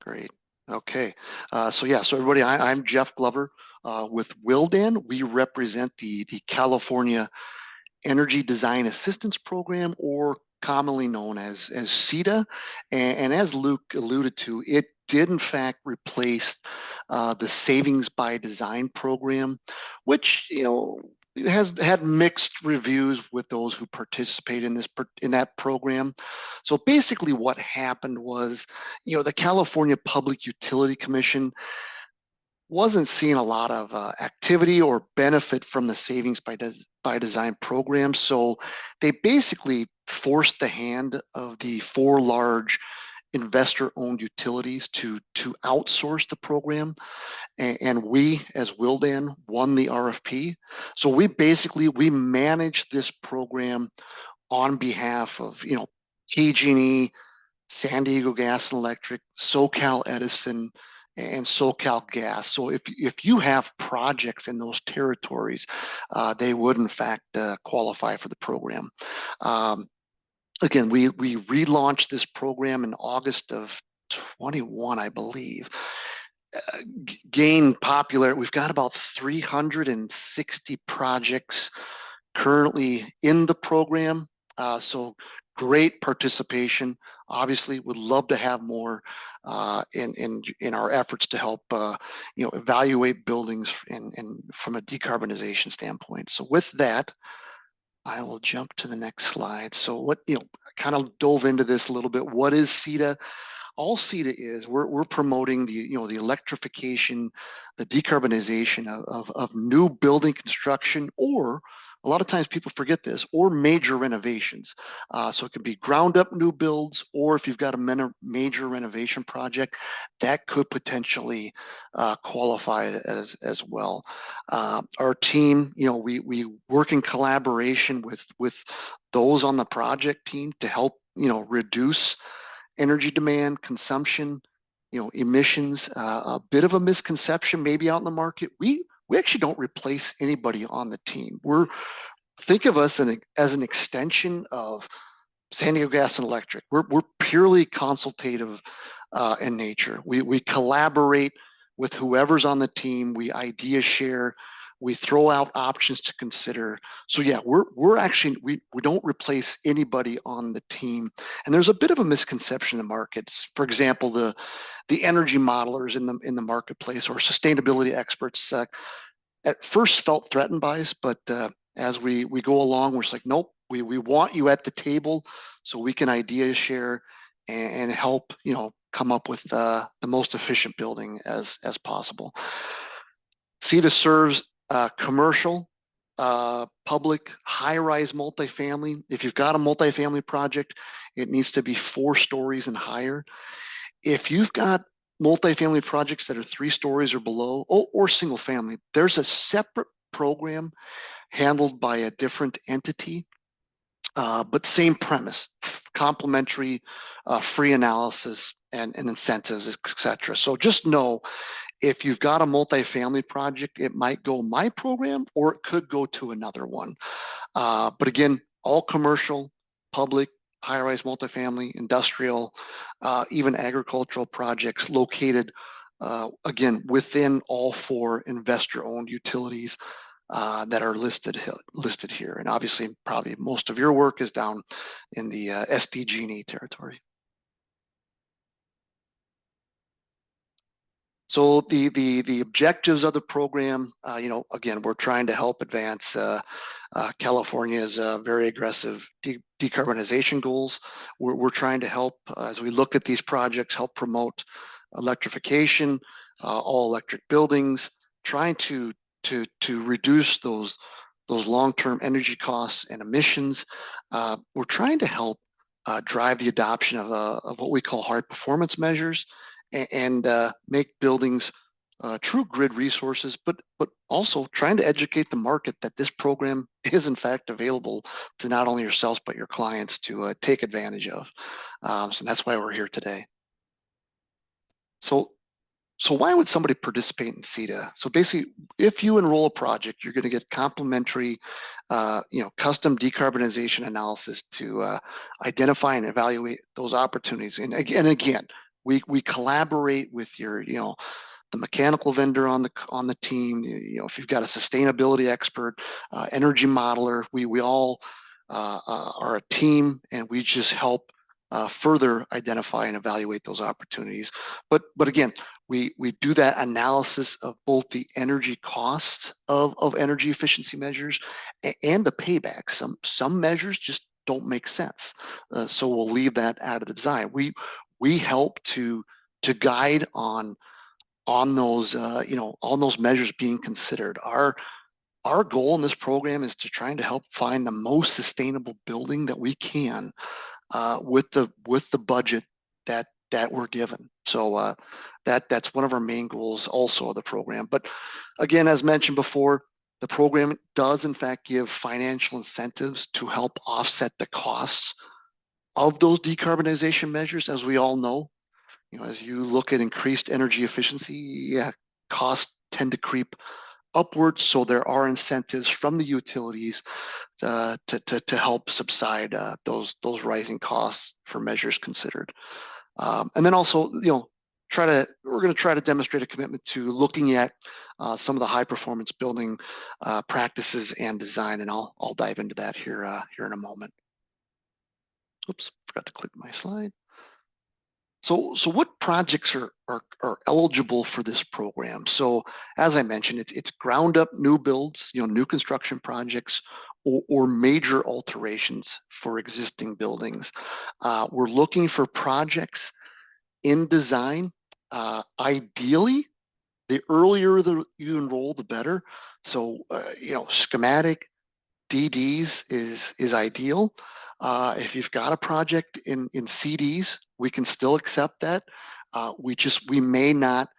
Great. Okay. So everybody, I'm Jeff Glover with Willdan. We represent the California Energy Design Assistance Program, or commonly known as CEDA. And as Luke alluded to, it did in fact replace the Savings by Design program, which has had mixed reviews with those who participate in that program. So basically, what happened was, the California Public Utility Commission wasn't seeing a lot of activity or benefit from the Savings by Design program. So they basically forced the hand of the four large investor-owned utilities to outsource the program, and we as Willdan won the RFP. So we manage this program on behalf of PG&E, San Diego Gas and Electric, SoCal Edison, and SoCal Gas. So if you have projects in those territories, they would in fact qualify for the program. Again, we relaunched this program in August of 21, I believe. Gained popular. We've got about 360 projects currently in the program. So great participation. Obviously, would love to have more in our efforts to help evaluate buildings and from a decarbonization standpoint. So with that, I will jump to the next slide. So what kind of dove into this a little bit. What is CEDA? All CEDA is, we're promoting the electrification, the decarbonization of new building construction, or a lot of times people forget this, or major renovations. So it could be ground up new builds, or if you've got a major renovation project, that could potentially qualify as well. Our team, we work in collaboration with those on the project team to help reduce energy demand, consumption, emissions. A bit of a misconception maybe out in the market. We actually don't replace anybody on the team. Think of us as an extension of San Diego Gas and Electric. We're purely consultative in nature. We collaborate with whoever's on the team. We idea share. We throw out options to consider. So yeah, we're actually we don't replace anybody on the team. And there's a bit of a misconception in the markets. For example, the energy modelers in the marketplace, or sustainability experts, at first felt threatened by us, but as we go along, we're just like, nope, we want you at the table so we can idea share and help come up with the most efficient building as possible. CEDA serves commercial, public, high-rise multifamily. If you've got a multifamily project, it needs to be 4 stories and higher. If you've got multifamily projects that are 3 stories or below, or single family, there's a separate program handled by a different entity, but same premise: complementary, free analysis and incentives, etc. So just know, if you've got a multifamily project, it might go my program, or it could go to another one. But again, all commercial, public, high-rise multifamily, industrial, even agricultural projects located, again, within all 4 investor-owned utilities that are listed here. And obviously, probably most of your work is down in the SDG&E territory. So the objectives of the program, again, we're trying to help advance California's very aggressive decarbonization goals. We're trying to help, as we look at these projects, help promote electrification, all electric buildings, trying to reduce those long-term energy costs and emissions. We're trying to help drive the adoption of what we call hard performance measures, and make buildings true grid resources, but also trying to educate the market that this program is in fact available to not only yourselves but your clients to take advantage of. So that's why we're here today. So why would somebody participate in CEDA? So basically, if you enroll a project, you're going to get complimentary, custom decarbonization analysis to identify and evaluate those opportunities. And again, we collaborate with your, the mechanical vendor on the team. If you've got a sustainability expert, energy modeler, we all are a team, and we just help further identify and evaluate those opportunities. But again, we do that analysis of both the energy costs of energy efficiency measures and the payback. Some measures just don't make sense, so we'll leave that out of the design. We help to guide on those on those measures being considered. Our goal in this program is to trying to help find the most sustainable building that we can with the budget that we're given. So that's one of our main goals also of the program. But again, as mentioned before, the program does in fact give financial incentives to help offset the costs of those decarbonization measures. As we all know, as you look at increased energy efficiency, yeah, costs tend to creep upwards. So there are incentives from the utilities to help subside those rising costs for measures considered. And then also, we're going to try to demonstrate a commitment to looking at some of the high performance building practices and design, and I'll dive into that here in a moment. Oops, forgot to click my slide. So what projects are eligible for this program? So as I mentioned, it's ground up new builds, new construction projects, or major alterations for existing buildings. We're looking for projects in design. Ideally, the earlier you enroll, the better. So schematic DDs is ideal. If you've got a project in CDs, we can still accept that. We may not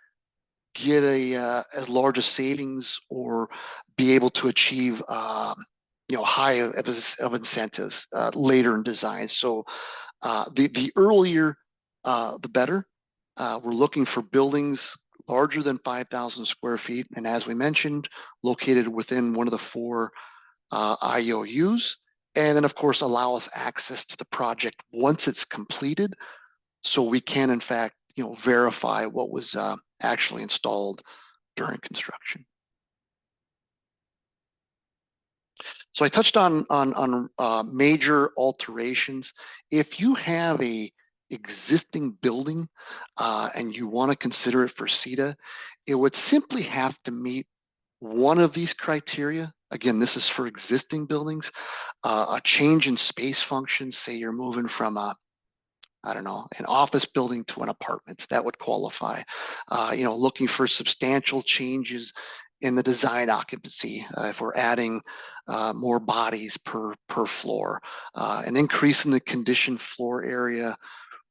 get as large a savings or be able to achieve high of incentives later in design. So the earlier the better. We're looking for buildings larger than 5,000 square feet, and as we mentioned, located within one of the 4 IOUs, and then of course allow us access to the project once it's completed, so we can in fact verify what was actually installed during construction. So I touched on major alterations. If you have a existing building and you want to consider it for CEDA, it would simply have to meet one of these criteria. Again, this is for existing buildings. A change in space functions, say you're moving from an office building to an apartment, that would qualify. Looking for substantial changes in the design occupancy, if we're adding more bodies per floor, an increase in the conditioned floor area,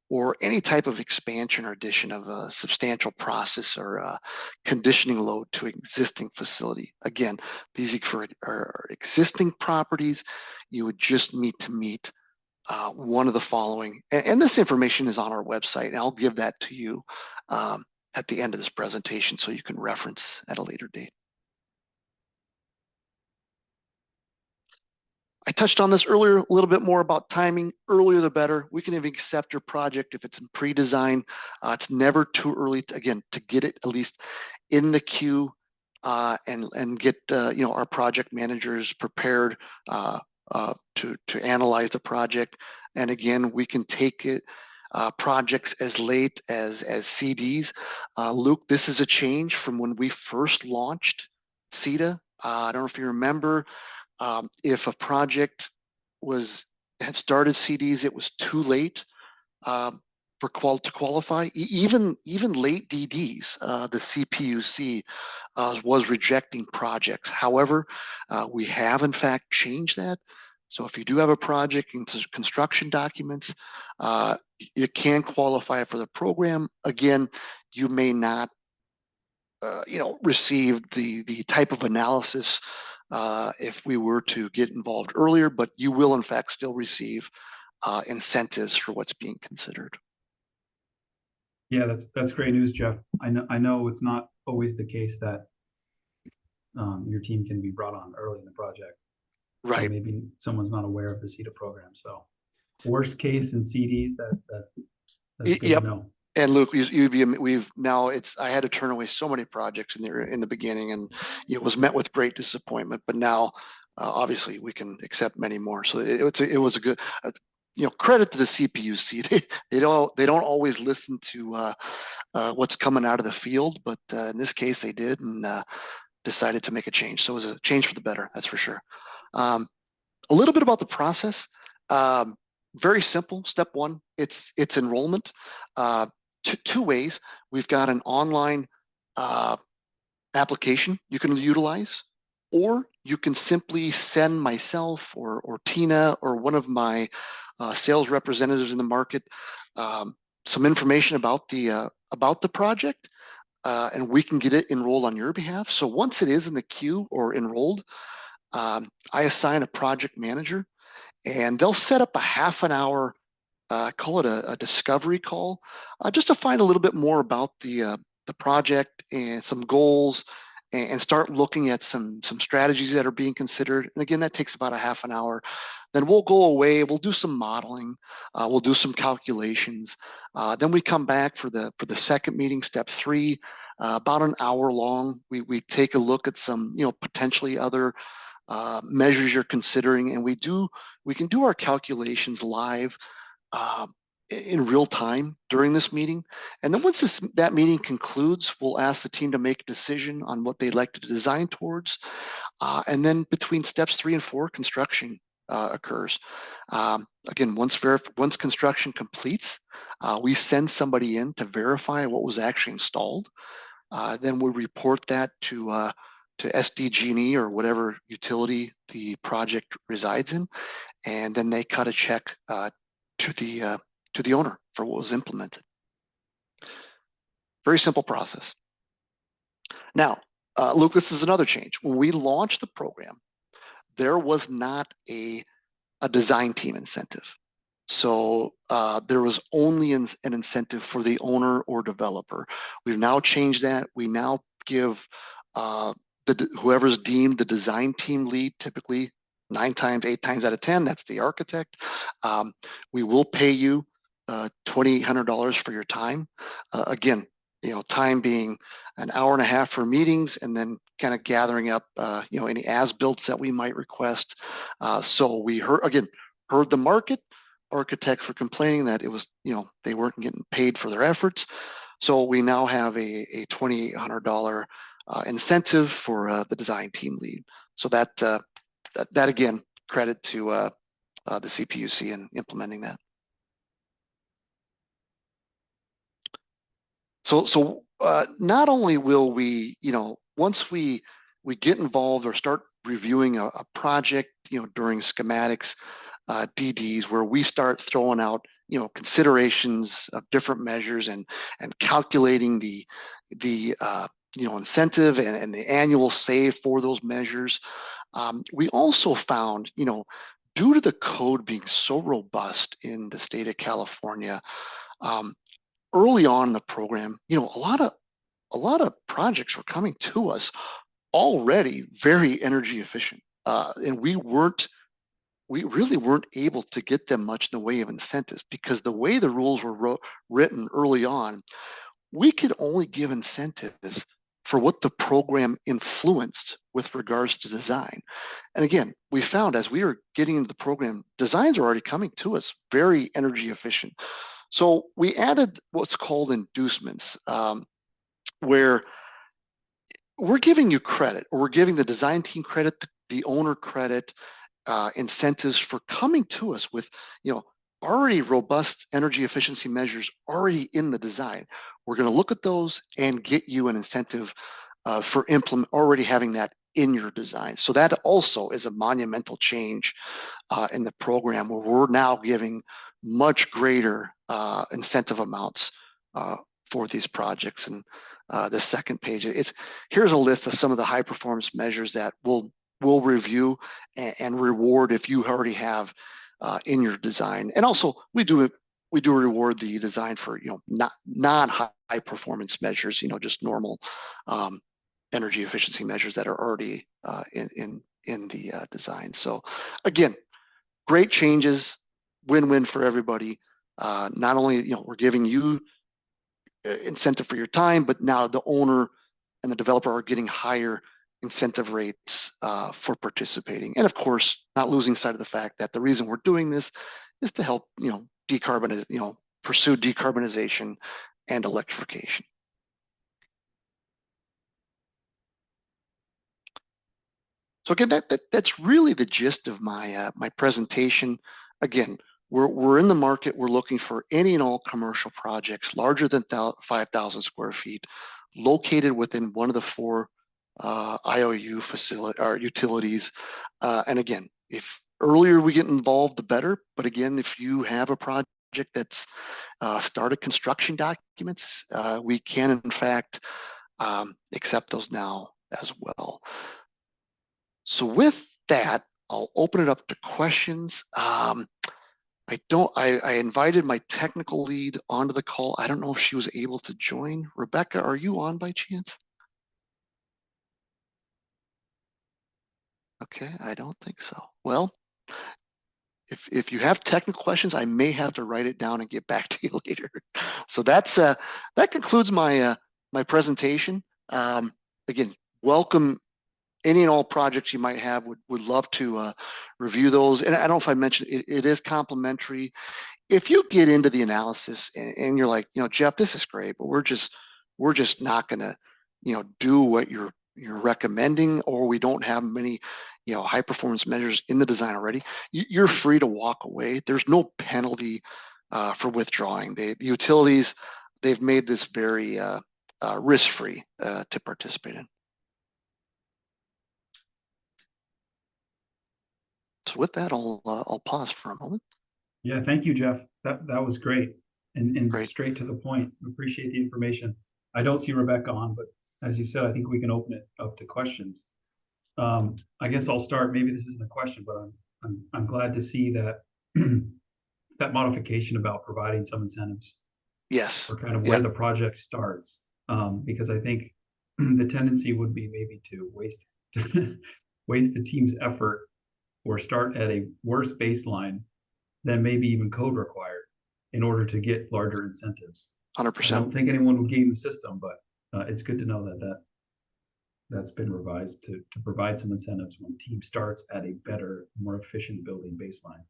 or any type of expansion or addition of a substantial process or conditioning load to existing facility. Again, these are existing properties. You would just need to meet one of the following, and this information is on our website, and I'll give that to you at the end of this presentation so you can reference at a later date. I touched on this earlier, a little bit more about timing. Earlier the better. We can even accept your project if it's in pre-design. It's never too early to get it at least in the queue and get our project managers prepared to analyze the project. And again, we can take it projects as late as CDs. Luke, this is a change from when we first launched CEDA. I don't know if you remember. If a project had started CDs, it was too late to qualify. Even late DDs, the CPUC was rejecting projects. However, we have in fact changed that. So if you do have a project in construction documents, you can qualify for the program. Again, you may not receive the type of analysis if we were to get involved earlier, but you will in fact still receive incentives for what's being considered. Yeah, that's great news, Jeff. I know it's not always the case that your team can be brought on early in the project. Right. Or maybe someone's not aware of the CEDA program. So worst case in CDs, that's good to know. And Luke, we've now I had to turn away so many projects in the beginning, and it was met with great disappointment. But now, obviously, we can accept many more. So it was a good, credit to the CPUC. They don't always listen to what's coming out of the field, but in this case, they did and decided to make a change. So it was a change for the better, that's for sure. A little bit about the process. Um, Very simple. Step one, it's enrollment. Two ways. We've got an online uh, application you can utilize, or you can simply send myself or Tina or one of my sales representatives in the market some information about the project, and we can get it enrolled on your behalf. So once it is in the queue or enrolled, I assign a project manager, and they'll set up a half an hour, call it a discovery call, just to find a little bit more about the project and some goals, and start looking at some strategies that are being considered. And again, that takes about a half an hour. Then we'll go away. We'll do some modeling. We'll do some calculations. Then we come back for the second meeting, step three, about an hour long. We take a look at some potentially other measures you're considering, and we can do our calculations live uh, in real time during this meeting. And then once that meeting concludes, we'll ask the team to make a decision on what they'd like to design towards. And then between steps 3 and 4, construction occurs. Again, once construction completes, we send somebody in to verify what was actually installed. Then we report that to SDG&E or whatever utility the project resides in, and then they cut a check to the owner for what was implemented. Very simple process. Now, Luke, this is another change. When we launched the program, there was not a design team incentive. So there was only an incentive for the owner or developer. We've now changed that. We now give whoever's deemed the design team lead, typically 8 times out of 10, that's the architect. We will pay you $2,800 for your time. Again, time being an hour and a half for meetings, and then kind of gathering up, any as-builts that we might request. So we heard the market. Architects were complaining that it was, they weren't getting paid for their efforts. So we now have a $2,800 incentive for the design team lead. So that again, credit to the CPUC in implementing that. So not only will we, once we get involved or start reviewing a project, during schematics, DDs, where we start throwing out, considerations of different measures and calculating the incentive and the annual save for those measures. We also found, due to the code being so robust in the state of California, early on in the program, a lot of projects were coming to us already very energy efficient, and we really weren't able to get them much in the way of incentives, because the way the rules were written early on, we could only give incentives for what the program influenced with regards to design. And again, we found as we were getting into the program, designs are already coming to us very energy efficient. So we added what's called inducements, where we're giving you credit, or we're giving the design team credit, the owner credit, incentives for coming to us with, already robust energy efficiency measures already in the design. We're going to look at those and get you an incentive for already having that in your design. So that also is a monumental change in the program, where we're now giving much greater incentive amounts for these projects. And the second page, here's a list of some of the high performance measures that we'll review and reward if you already have in your design. And also we do reward the design for not high performance measures, just normal energy efficiency measures that are already in the design. So again, great changes, win-win for everybody. Not only we're giving you incentive for your time, but now the owner and the developer are getting higher incentive rates for participating. And of course, not losing sight of the fact that the reason we're doing this is to help, decarbonize, pursue decarbonization and electrification. So again, that's really the gist of my my presentation. Again, we're in the market. We're looking for any and all commercial projects larger than 5,000 square feet, located within one of the four IOU facility or utilities. And again, if earlier we get involved, the better. But again, if you have a project that's started construction documents, we can in fact accept those now as well. So with that, I'll open it up to questions. I invited my technical lead onto the call. I don't know if she was able to join. Rebecca, are you on by chance? Okay, I don't think so. Well, if you have technical questions, I may have to write it down and get back to you later. So that concludes my my presentation. Again, welcome any and all projects you might have. Would love to review those. And I don't know if I mentioned it is complimentary. If you get into the analysis and you're like, Jeff, this is great, but we're just not gonna, do what you're recommending, or we don't have many, high performance measures in the design already, you're free to walk away. There's no penalty for withdrawing. The utilities, they've made this very risk-free to participate in. So with that, I'll pause for a moment. Yeah, thank you, Jeff. That was great and Great. straight to the point. Appreciate the information. I don't see Rebecca on, but as you said, I think we can open it up to questions. I guess I'll start. Maybe this isn't a question, but I'm glad to see that that modification about providing some incentives Yes. for kind of where the project starts, because I think the tendency would be maybe to waste waste the team's effort or start at a worse baseline than maybe even code required in order to get larger incentives. 100%. I don't think anyone would game the system, but it's good to know that's been revised to provide some incentives when team starts at a better, more efficient building baseline.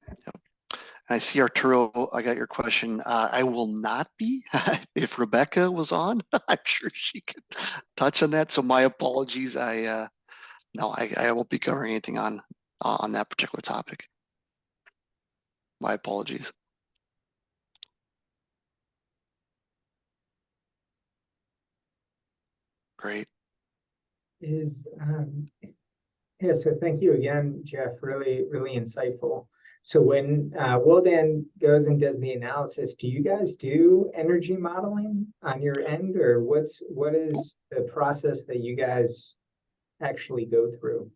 Yep. I see Arturo, I got your question. I will not be. If Rebecca was on, I'm sure she could touch on that. So my apologies. No, I won't be covering anything on that particular topic. My apologies. Great. Yeah, so thank you again, Jeff. Really, really insightful. So when Willdan goes and does the analysis, do you guys do energy modeling on your end, or what is the process that you guys actually go through?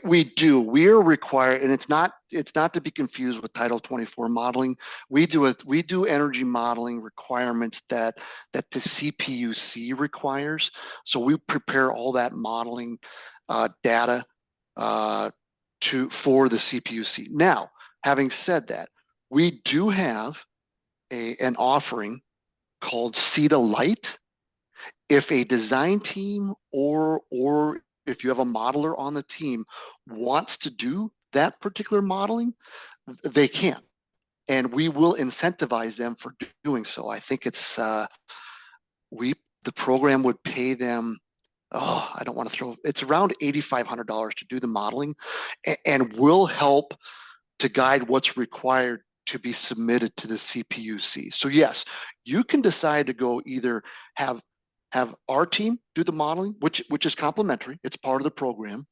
We do. We are required, and it's not to be confused with Title 24 modeling. We do energy modeling requirements that the CPUC requires. So we prepare all that modeling data for the CPUC. Now, having said that, we do have an offering called CEDA Lite. If a design team or if you have a modeler on the team wants to do that particular modeling, they can, and we will incentivize them for doing so. I think it's the program would pay them, I don't want to throw, it's around $8,500 to do the modeling, and will help to guide what's required to be submitted to the CPUC. So yes, you can decide to go either have our team do the modeling, which is complimentary, it's part of the program,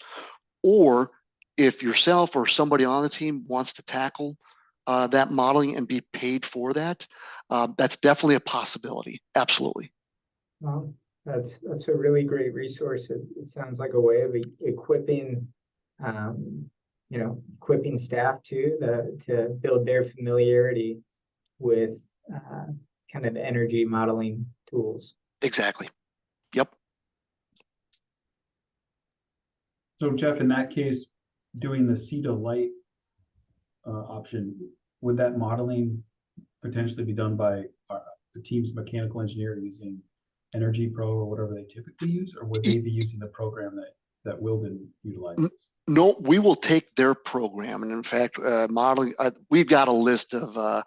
or if yourself or somebody on the team wants to tackle that modeling and be paid for that, that's definitely a possibility. Absolutely. Well, that's a really great resource. It sounds like a way of equipping, equipping staff too, to build their familiarity with kind of energy modeling tools. Exactly. Yep. So Jeff, in that case, doing the CEDA Lite option, would that modeling potentially be done by the team's mechanical engineer using Energy Pro or whatever they typically use, or would they be using the program that Wilden utilizes? No, we will take their program, and in fact, modeling. We've got a list of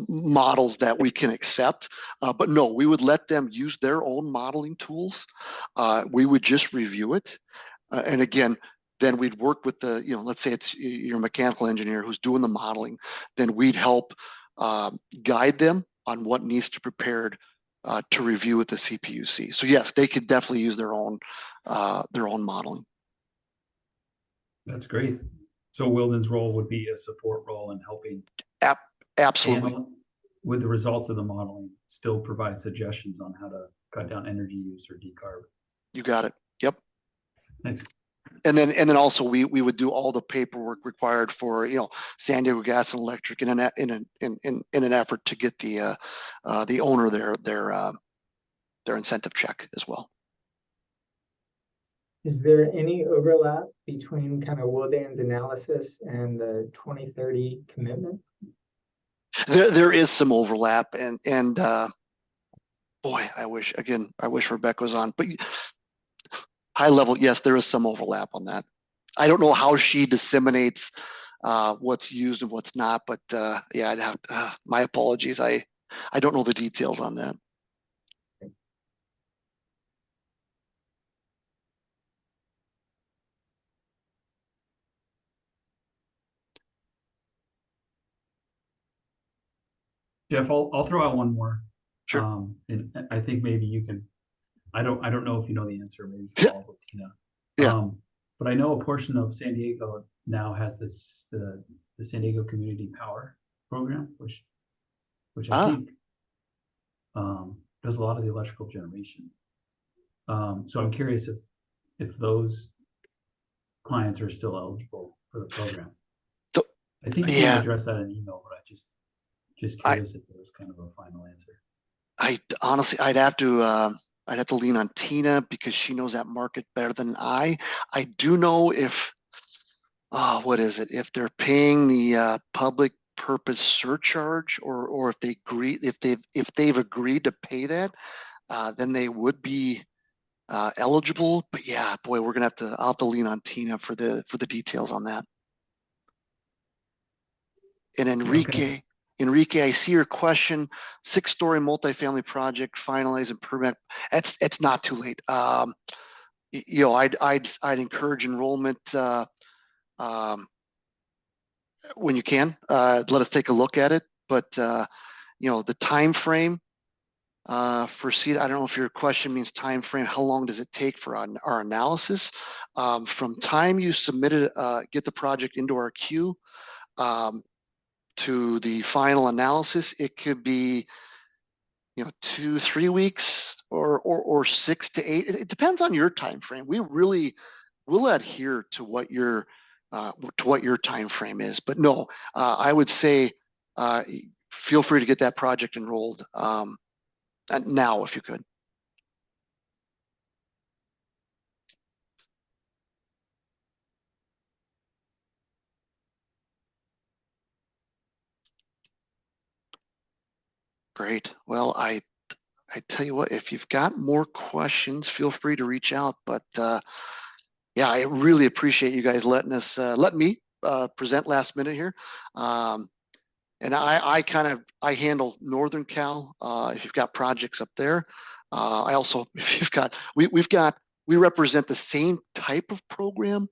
models that we can accept, but no, we would let them use their own modeling tools. We would just review it, and again, then we'd work with the, let's say it's your mechanical engineer who's doing the modeling. Then we'd help guide them on what needs to be prepared to review with the CPUC. So yes, they could definitely use their own modeling. That's great. So Wilden's role would be a support role in helping Absolutely. With the results of the modeling, still provide suggestions on how to cut down energy use or decarb. You got it. Yep. Thanks. And then also we would do all the paperwork required for San Diego Gas and Electric in an effort to get the owner their incentive check as well. Is there any overlap between kind of Wildan's analysis and the 2030 commitment? There is some overlap, and boy, I wish Rebecca was on, but high level, yes, there is some overlap on that. I don't know how she disseminates what's used and what's not, but yeah, I'd have to, my apologies. I don't know the details on that. Jeff, I'll throw out one more. Sure. And I think maybe you can. I don't know if you know the answer. Maybe you can follow up with Tina. Yeah. But I know a portion of San Diego now has the San Diego Community Power Program, which I think does a lot of the electrical generation. So I'm curious if those clients are still eligible for the program. I think you addressed that in email, but just curious if there was kind of a final answer. I honestly, I'd have to lean on Tina because she knows that market better than I. I do know if what is it? If they're paying the public purpose surcharge, or if they've agreed to pay that, then they would be eligible. But yeah, boy, I'll have to lean on Tina for the details on that. And Enrique, I see your question. 6-story multifamily project finalized and permit. It's not too late. I'd encourage enrollment when you can. Let us take a look at it. But the time frame for CEDA, I don't know if your question means time frame. How long does it take for our analysis? From time you submitted, get the project into our queue, to the final analysis, it could be 2-3 weeks or 6 to 8. It depends on your time frame. We'll adhere to what your time frame is. But no, I would say feel free to get that project enrolled now if you could. Great. Well, I tell you what, if you've got more questions, feel free to reach out. But yeah, I really appreciate you guys let me present last minute here. And I handle Northern Cal. If you've got projects up there, I also, if you've got, we represent the same type of program,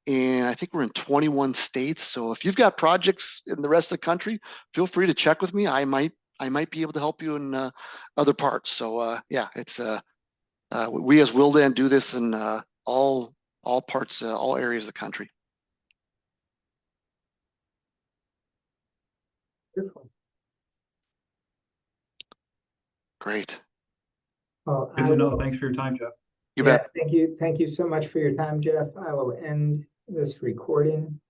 and I think we're in 21 states. So if you've got projects in the rest of the country, feel free to check with me. I might be able to help you in other parts. So yeah, it's we as Wildan do this in all parts, all areas of the country. Beautiful. Great. Well, Good to know. Thanks for your time, Jeff. You bet. Thank you so much for your time, Jeff. I will end this recording.